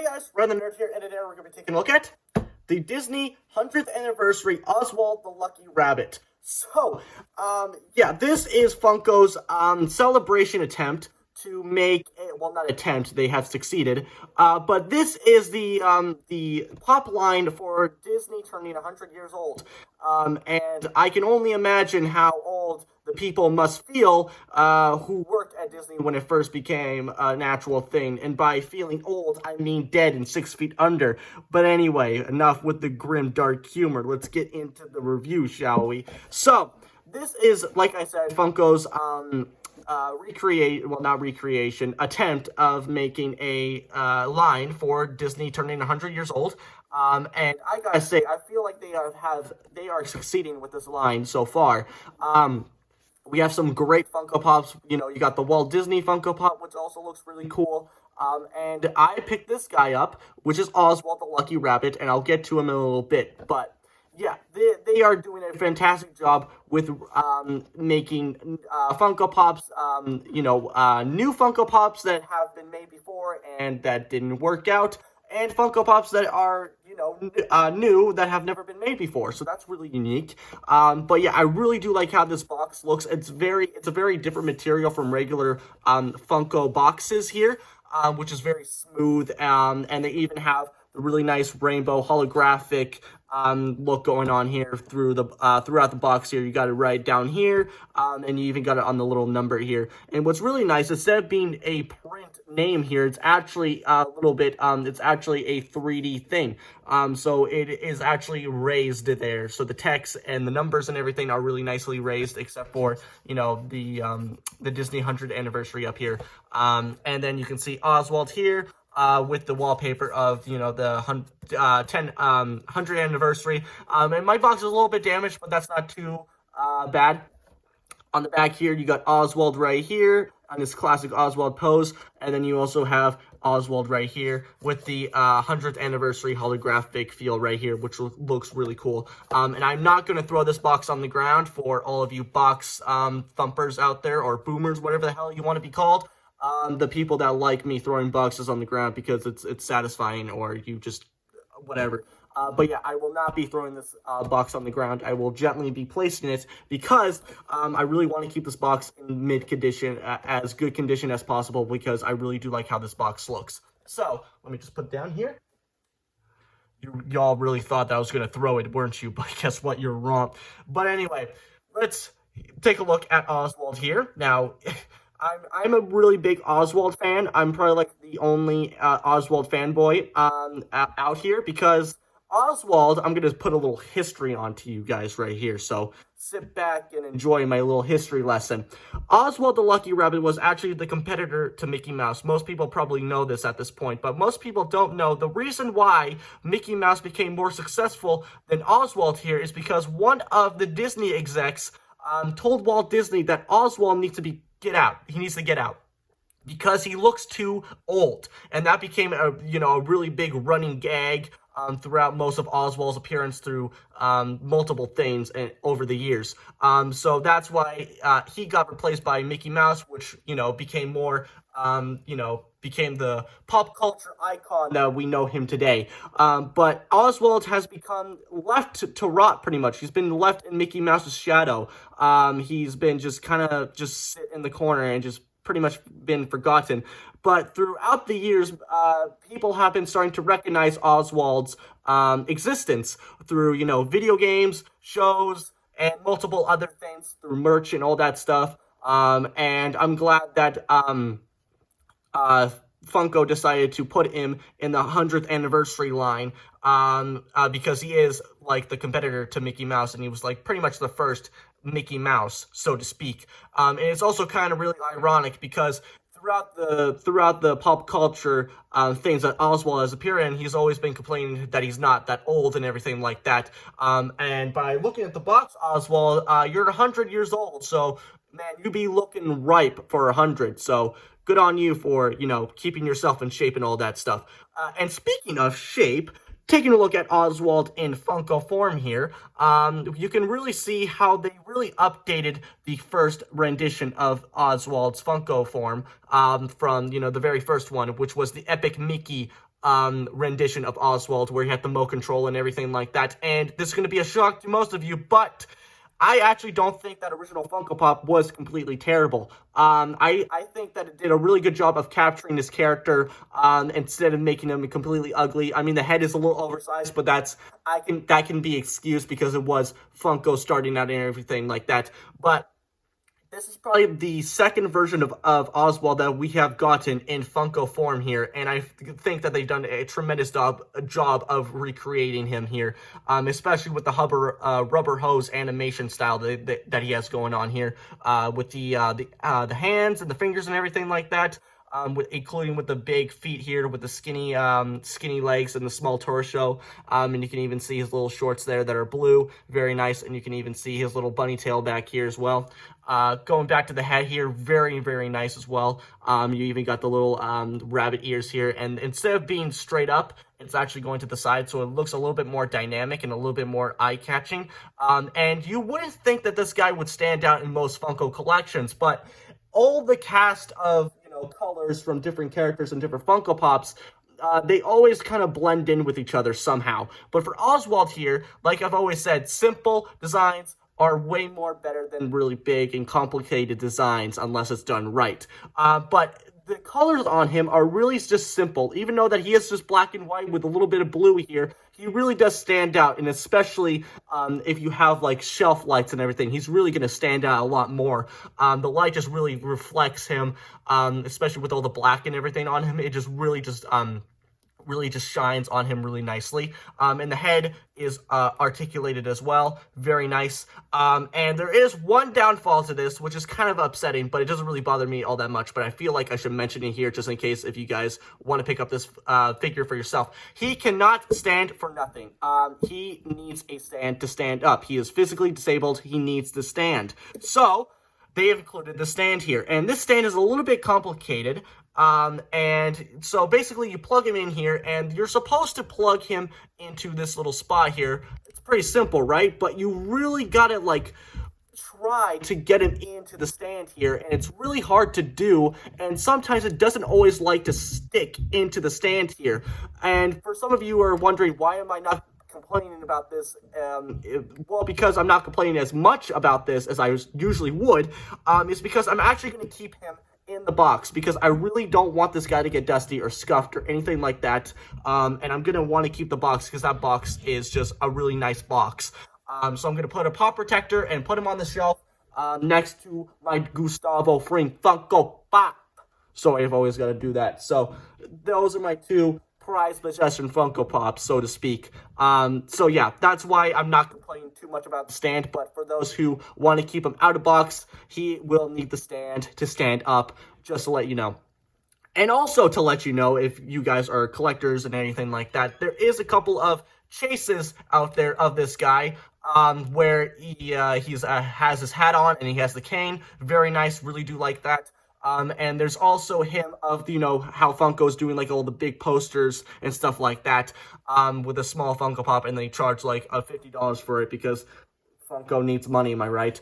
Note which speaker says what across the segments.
Speaker 1: guys, Ren the Nerd here, and today we're going to be taking a look at the Disney 100th Anniversary Oswald the Lucky Rabbit. So, yeah, this is Funko's celebration attempt to make, well, not attempt, they have succeeded, but this is the pop line for Disney turning 100 years old, and I can only imagine how old the people must feel who worked at Disney when it first became an actual thing, and by feeling old, I mean dead and 6 feet under. But anyway, enough with the grim, dark humor. Let's get into the review, shall we? So, this is, like I said, Funko's attempt of making a line for Disney turning 100 years old. And I gotta say, I feel like they are succeeding with this line so far. We have some great Funko Pops. You know, you got the Walt Disney Funko Pop, which also looks really cool. And I picked this guy up, which is Oswald the Lucky Rabbit, and I'll get to him in a little bit. But yeah, they are doing a fantastic job with making Funko Pops, new Funko Pops that have been made before and that didn't work out, and Funko Pops that are, new that have never been made before. So that's really unique. But yeah, I really do like how this box looks. It's a very different material from regular Funko boxes here, which is very smooth, and they even have the really nice rainbow holographic look going on here throughout the box here. You got it right down here, and you even got it on the little number here. And what's really nice, instead of being a print name here, it's actually a little bit, it's actually a 3D thing. So it is actually raised there. So the text and the numbers and everything are really nicely raised, except for, the Disney 100th anniversary up here. And then you can see Oswald here, with the wallpaper of, the 100th anniversary. And my box is a little bit damaged, but that's not too bad. On the back here, you got Oswald right here on this classic Oswald pose. And then you also have Oswald right here with the 100th anniversary holographic feel right here, which looks really cool. And I'm not going to throw this box on the ground for all of you box thumpers out there, or boomers, whatever the hell you want to be called. The people that like me throwing boxes on the ground because it's satisfying, or you just whatever. But yeah, I will not be throwing this box on the ground. I will gently be placing it because I really want to keep this box in mid condition, as good condition as possible, because I really do like how this box looks. So let me just put it down here. Y'all really thought that I was going to throw it, weren't you? But guess what? You're wrong. But anyway, let's take a look at Oswald here. Now, I'm a really big Oswald fan. I'm probably like the only Oswald fanboy out here, because Oswald, I'm going to put a little history onto you guys right here. So sit back and enjoy my little history lesson. Oswald the Lucky Rabbit was actually the competitor to Mickey Mouse. Most people probably know this at this point, but most people don't know the reason why Mickey Mouse became more successful than Oswald here is because one of the Disney execs told Walt Disney that Oswald needs to he needs to get out because he looks too old. And that became a really big running gag throughout most of Oswald's appearance through multiple things over the years. So that's why he got replaced by Mickey Mouse, which, became more, became the pop culture icon that we know him today. But Oswald has become left to rot, pretty much. He's been left in Mickey Mouse's shadow. He's been just sit in the corner and just pretty much been forgotten. But throughout the years, people have been starting to recognize Oswald's existence through, video games, shows, and multiple other things, through merch and all that stuff. And I'm glad that Funko decided to put him in the 100th anniversary line, because he is like the competitor to Mickey Mouse, and he was like pretty much the first Mickey Mouse, so to speak. And it's also kind of really ironic because throughout the pop culture things that Oswald has appeared in, he's always been complaining that he's not that old and everything like that. And by looking at the box, Oswald, you're 100 years old, so man, you be looking ripe for 100. So good on you for, keeping yourself in shape and all that stuff. And speaking of shape, taking a look at Oswald in Funko form here, you can really see how they really updated the first rendition of Oswald's Funko form from, the very first one, which was the Epic Mickey rendition of Oswald, where he had the remote control and everything like that. And this is going to be a shock to most of you, but I actually don't think that original Funko Pop was completely terrible. I think that it did a really good job of capturing this character, instead of making him completely ugly. I mean, the head is a little oversized, but that can be excused because it was Funko starting out and everything like that. But this is probably the second version of Oswald that we have gotten in Funko form here, and I think that they've done a tremendous job of recreating him here, especially with the rubber hose animation style that he has going on here, with the hands and the fingers and everything like that. Including with the big feet here, with the skinny legs and the small torso, and you can even see his little shorts there that are blue, very nice, and you can even see his little bunny tail back here as well. Going back to the head here, very, very nice as well. You even got the little rabbit ears here, and instead of being straight up, it's actually going to the side, so it looks a little bit more dynamic and a little bit more eye-catching. And you wouldn't think that this guy would stand out in most Funko collections, but all the cast of colors from different characters and different Funko Pops, they always kind of blend in with each other somehow. But for Oswald here, like I've always said, simple designs are way more better than really big and complicated designs unless it's done right. But the colors on him are really just simple. Even though that he is just black and white with a little bit of blue here, he really does stand out, and especially if you have like shelf lights and everything, he's really going to stand out a lot more. The light just really reflects him, especially with all the black and everything on him. It just really just shines on him really nicely. And the head is articulated as well. Very nice. And there is one downfall to this, which is kind of upsetting, but it doesn't really bother me all that much. But I feel like I should mention it here just in case if you guys want to pick up this figure for yourself. He cannot stand for nothing. He needs a stand to stand up. He is physically disabled. He needs to stand. So they have included the stand here. And this stand is a little bit complicated. And so basically you plug him in here, and you're supposed to plug him into this little spot here. It's pretty simple, right? But you really gotta like try to get him into the stand here, and it's really hard to do, and sometimes it doesn't always like to stick into the stand here. And for some of you who are wondering, why am I not complaining about this? Well, because I'm not complaining as much about this as I usually would, is because I'm actually going to keep him in the box, because I really don't want this guy to get dusty or scuffed or anything like that, and I'm going to want to keep the box because that box is just a really nice box. So I'm going to put a pop protector and put him on the shelf next to my Gustavo Fring Funko Pop. So I've always got to do that. So those are my two prized possession Funko Pops, so to speak. So yeah, that's why I'm not complaining too much about the stand, but for those who want to keep him out of box, he will need the stand to stand up, just to let you know. And also to let you know, if you guys are collectors and anything like that, there is a couple of chases out there of this guy, where he has his hat on and he has the cane. Very nice, really do like that. And there's also him of, how Funko's doing, like, all the big posters and stuff like that, with a small Funko Pop, and they charge, like, $50 for it, because Funko needs money, am I right?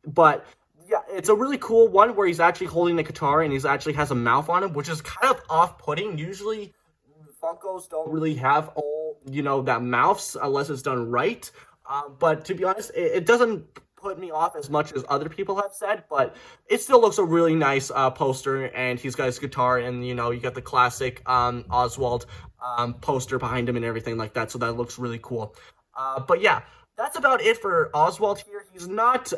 Speaker 1: But, yeah, it's a really cool one where he's actually holding the guitar, and he actually has a mouth on him, which is kind of off-putting. Usually, Funkos don't really have all, that mouths, unless it's done right. But to be honest, it doesn't put me off as much as other people have said, but it still looks a really nice poster, and he's got his guitar, and you got the classic Oswald poster behind him and everything like that, so that looks really cool. But yeah, that's about it for Oswald here. He's not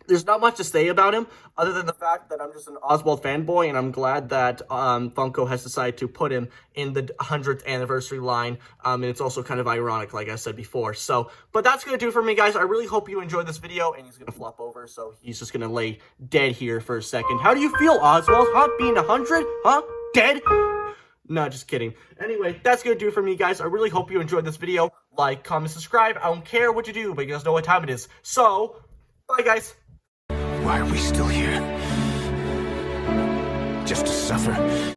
Speaker 1: there's not much to say about him, other than the fact that I'm just an Oswald fanboy, and I'm glad that Funko has decided to put him in the 100th anniversary line, and it's also kind of ironic, like I said before. So, but that's going to do it for me, guys. I really hope you enjoyed this video, and he's going to flop over, so he's just going to lay dead here for a second. How do you feel, Oswald? Huh? Being 100? Huh? Dead? No, just kidding. Anyway, that's going to do it for me, guys. I really hope you enjoyed this video. Like, comment, subscribe. I don't care what you do, but you guys know what time it is. So, bye, guys.
Speaker 2: Why are we still here? Just to suffer?